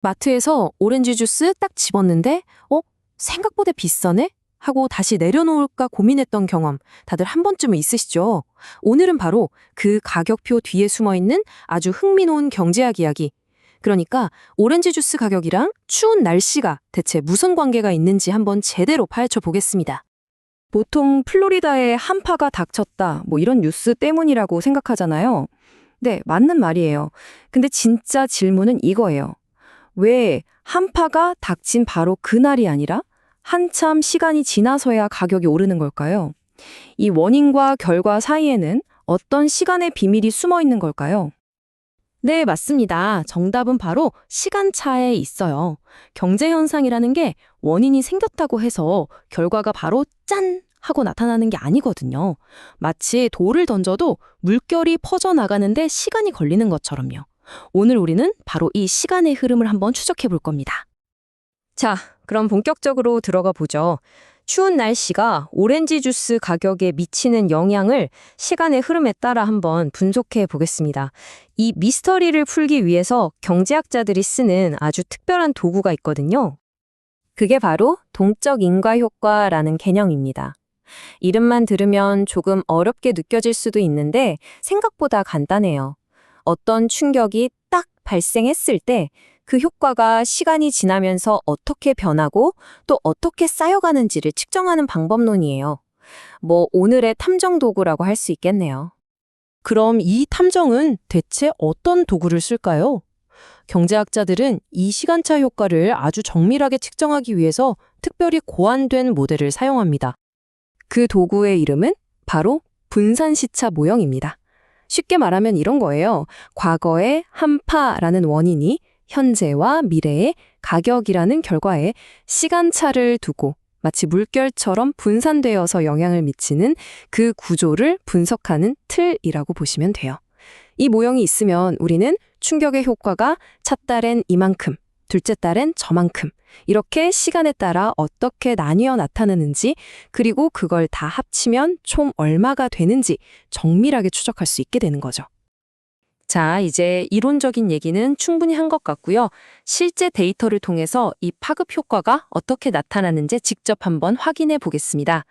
마트에서 오렌지 주스 딱 집었는데, 생각보다 비싸네? 하고 다시 내려놓을까 고민했던 경험 다들 한 번쯤은 있으시죠? 오늘은 바로 그 가격표 뒤에 숨어 있는 아주 흥미로운 경제학 이야기. 그러니까 오렌지 주스 가격이랑 추운 날씨가 대체 무슨 관계가 있는지 한번 제대로 파헤쳐 보겠습니다. 보통 플로리다에 한파가 닥쳤다, 이런 뉴스 때문이라고 생각하잖아요. 네, 맞는 말이에요. 근데 진짜 질문은 이거예요. 왜 한파가 닥친 바로 그날이 아니라 한참 시간이 지나서야 가격이 오르는 걸까요? 이 원인과 결과 사이에는 어떤 시간의 비밀이 숨어 있는 걸까요? 네, 맞습니다. 정답은 바로 시간차에 있어요. 경제 현상이라는 게 원인이 생겼다고 해서 결과가 바로 짠! 하고 나타나는 게 아니거든요. 마치 돌을 던져도 물결이 퍼져나가는데 시간이 걸리는 것처럼요. 오늘 우리는 바로 이 시간의 흐름을 한번 추적해 볼 겁니다. 자, 그럼 본격적으로 들어가 보죠. 추운 날씨가 오렌지 주스 가격에 미치는 영향을 시간의 흐름에 따라 한번 분석해 보겠습니다. 이 미스터리를 풀기 위해서 경제학자들이 쓰는 아주 특별한 도구가 있거든요. 그게 바로 동적 인과 효과라는 개념입니다. 이름만 들으면 조금 어렵게 느껴질 수도 있는데 생각보다 간단해요. 어떤 충격이 딱 발생했을 때 그 효과가 시간이 지나면서 어떻게 변하고 또 어떻게 쌓여가는지를 측정하는 방법론이에요. 오늘의 탐정 도구라고 할 수 있겠네요. 그럼 이 탐정은 대체 어떤 도구를 쓸까요? 경제학자들은 이 시간차 효과를 아주 정밀하게 측정하기 위해서 특별히 고안된 모델을 사용합니다. 그 도구의 이름은 바로 분산시차 모형입니다. 쉽게 말하면 이런 거예요. 과거의 한파라는 원인이 현재와 미래의 가격이라는 결과에 시간차를 두고 마치 물결처럼 분산되어서 영향을 미치는 그 구조를 분석하는 틀이라고 보시면 돼요. 이 모형이 있으면 우리는 충격의 효과가 첫 달엔 이만큼, 둘째 달엔 저만큼 이렇게 시간에 따라 어떻게 나뉘어 나타나는지 그리고 그걸 다 합치면 총 얼마가 되는지 정밀하게 추적할 수 있게 되는 거죠. 자, 이제 이론적인 얘기는 충분히 한 것 같고요. 실제 데이터를 통해서 이 파급 효과가 어떻게 나타나는지 직접 한번 확인해 보겠습니다.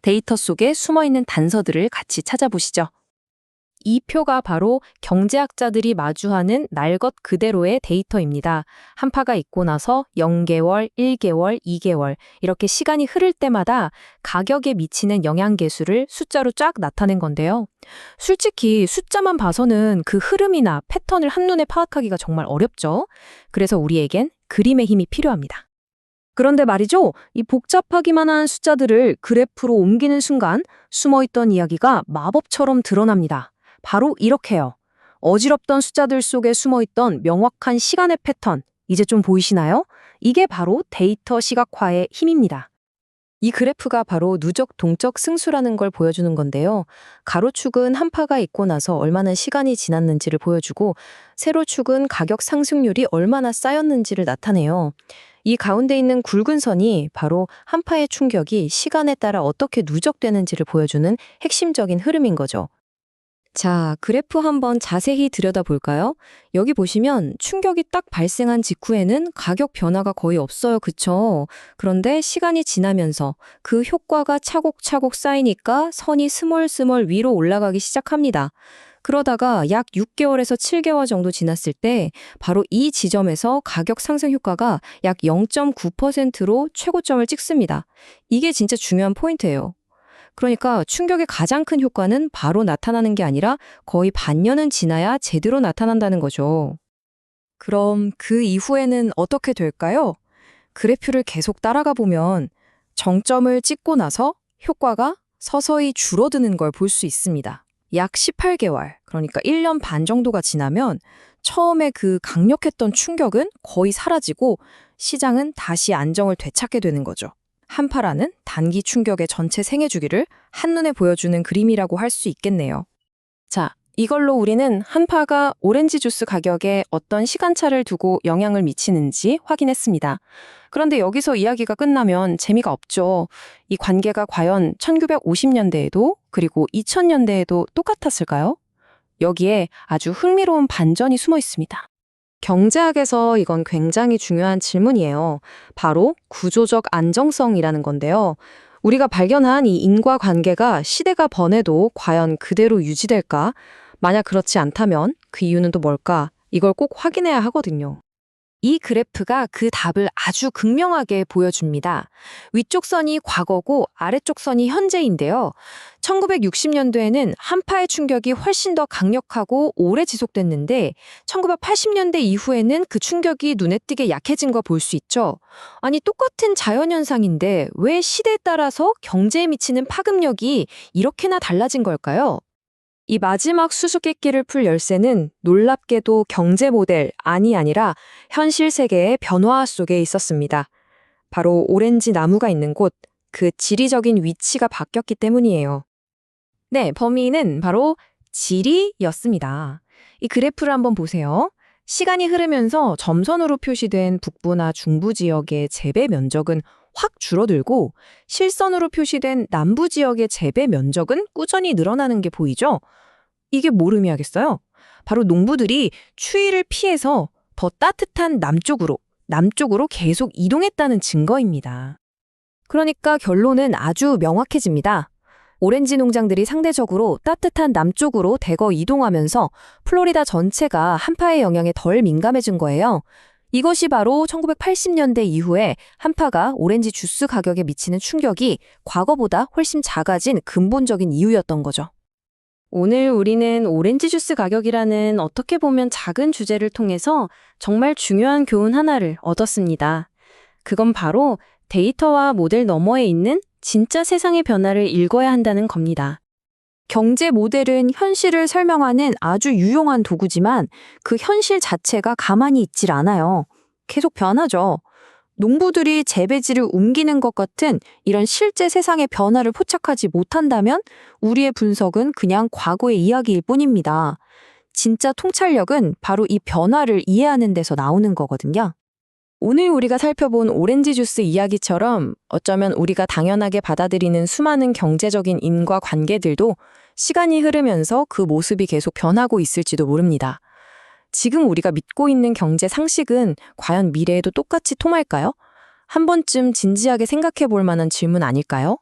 데이터 속에 숨어있는 단서들을 같이 찾아보시죠. 이 표가 바로 경제학자들이 마주하는 날 것 그대로의 데이터입니다. 한파가 있고 나서 0개월, 1개월, 2개월 이렇게 시간이 흐를 때마다 가격에 미치는 영향계수를 숫자로 쫙 나타낸 건데요. 솔직히 숫자만 봐서는 그 흐름이나 패턴을 한눈에 파악하기가 정말 어렵죠. 그래서 우리에겐 그림의 힘이 필요합니다. 그런데 말이죠, 이 복잡하기만 한 숫자들을 그래프로 옮기는 순간 숨어있던 이야기가 마법처럼 드러납니다. 바로 이렇게요. 어지럽던 숫자들 속에 숨어있던 명확한 시간의 패턴, 이제 좀 보이시나요? 이게 바로 데이터 시각화의 힘입니다. 이 그래프가 바로 누적 동적 승수라는 걸 보여주는 건데요. 가로축은 한파가 있고 나서 얼마나 시간이 지났는지를 보여주고 세로축은 가격 상승률이 얼마나 쌓였는지를 나타내요. 이 가운데 있는 굵은 선이 바로 한파의 충격이 시간에 따라 어떻게 누적되는지를 보여주는 핵심적인 흐름인 거죠. 자, 그래프 한번 자세히 들여다볼까요? 여기 보시면 충격이 딱 발생한 직후에는 가격 변화가 거의 없어요. 그쵸? 그런데 시간이 지나면서 그 효과가 차곡차곡 쌓이니까 선이 스멀스멀 위로 올라가기 시작합니다. 그러다가 약 6개월에서 7개월 정도 지났을 때 바로 이 지점에서 가격 상승 효과가 약 0.9%로 최고점을 찍습니다. 이게 진짜 중요한 포인트예요. 그러니까 충격의 가장 큰 효과는 바로 나타나는 게 아니라 거의 반년은 지나야 제대로 나타난다는 거죠. 그럼 그 이후에는 어떻게 될까요? 그래프를 계속 따라가 보면 정점을 찍고 나서 효과가 서서히 줄어드는 걸 볼 수 있습니다. 약 18개월, 그러니까 1년 반 정도가 지나면 처음에 그 강력했던 충격은 거의 사라지고 시장은 다시 안정을 되찾게 되는 거죠. 한파라는 단기 충격의 전체 생애 주기를 한눈에 보여주는 그림이라고 할 수 있겠네요. 자, 이걸로 우리는 한파가 오렌지 주스 가격에 어떤 시간차를 두고 영향을 미치는지 확인했습니다. 그런데 여기서 이야기가 끝나면 재미가 없죠. 이 관계가 과연 1950년대에도 그리고 2000년대에도 똑같았을까요? 여기에 아주 흥미로운 반전이 숨어 있습니다. 경제학에서 이건 굉장히 중요한 질문이에요. 바로 구조적 안정성이라는 건데요. 우리가 발견한 이 인과관계가 시대가 번해도 과연 그대로 유지될까? 만약 그렇지 않다면 그 이유는 또 뭘까? 이걸 꼭 확인해야 하거든요. 이 그래프가 그 답을 아주 극명하게 보여줍니다. 위쪽 선이 과거고 아래쪽 선이 현재인데요. 1960년도에는 한파의 충격이 훨씬 더 강력하고 오래 지속됐는데 1980년대 이후에는 그 충격이 눈에 띄게 약해진 거 볼 수 있죠. 아니 똑같은 자연현상인데 왜 시대에 따라서 경제에 미치는 파급력이 이렇게나 달라진 걸까요? 이 마지막 수수께끼를 풀 열쇠는 놀랍게도 경제 모델 아니라 현실 세계의 변화 속에 있었습니다. 바로 오렌지 나무가 있는 곳, 그 지리적인 위치가 바뀌었기 때문이에요. 네, 범위는 바로 지리였습니다. 이 그래프를 한번 보세요. 시간이 흐르면서 점선으로 표시된 북부나 중부 지역의 재배 면적은 확 줄어들고 실선으로 표시된 남부 지역의 재배 면적은 꾸준히 늘어나는 게 보이죠? 이게 뭘 의미하겠어요? 바로 농부들이 추위를 피해서 더 따뜻한 남쪽으로 계속 이동했다는 증거입니다. 그러니까 결론은 아주 명확해집니다. 오렌지 농장들이 상대적으로 따뜻한 남쪽으로 대거 이동하면서 플로리다 전체가 한파의 영향에 덜 민감해진 거예요. 이것이 바로 1980년대 이후에 한파가 오렌지 주스 가격에 미치는 충격이 과거보다 훨씬 작아진 근본적인 이유였던 거죠. 오늘 우리는 오렌지 주스 가격이라는 어떻게 보면 작은 주제를 통해서 정말 중요한 교훈 하나를 얻었습니다. 그건 바로 데이터와 모델 너머에 있는 진짜 세상의 변화를 읽어야 한다는 겁니다. 경제 모델은 현실을 설명하는 아주 유용한 도구지만 그 현실 자체가 가만히 있질 않아요. 계속 변하죠. 농부들이 재배지를 옮기는 것 같은 이런 실제 세상의 변화를 포착하지 못한다면 우리의 분석은 그냥 과거의 이야기일 뿐입니다. 진짜 통찰력은 바로 이 변화를 이해하는 데서 나오는 거거든요. 오늘 우리가 살펴본 오렌지 주스 이야기처럼 어쩌면 우리가 당연하게 받아들이는 수많은 경제적인 인과관계들도 시간이 흐르면서 그 모습이 계속 변하고 있을지도 모릅니다. 지금 우리가 믿고 있는 경제 상식은 과연 미래에도 똑같이 통할까요? 한 번쯤 진지하게 생각해 볼 만한 질문 아닐까요?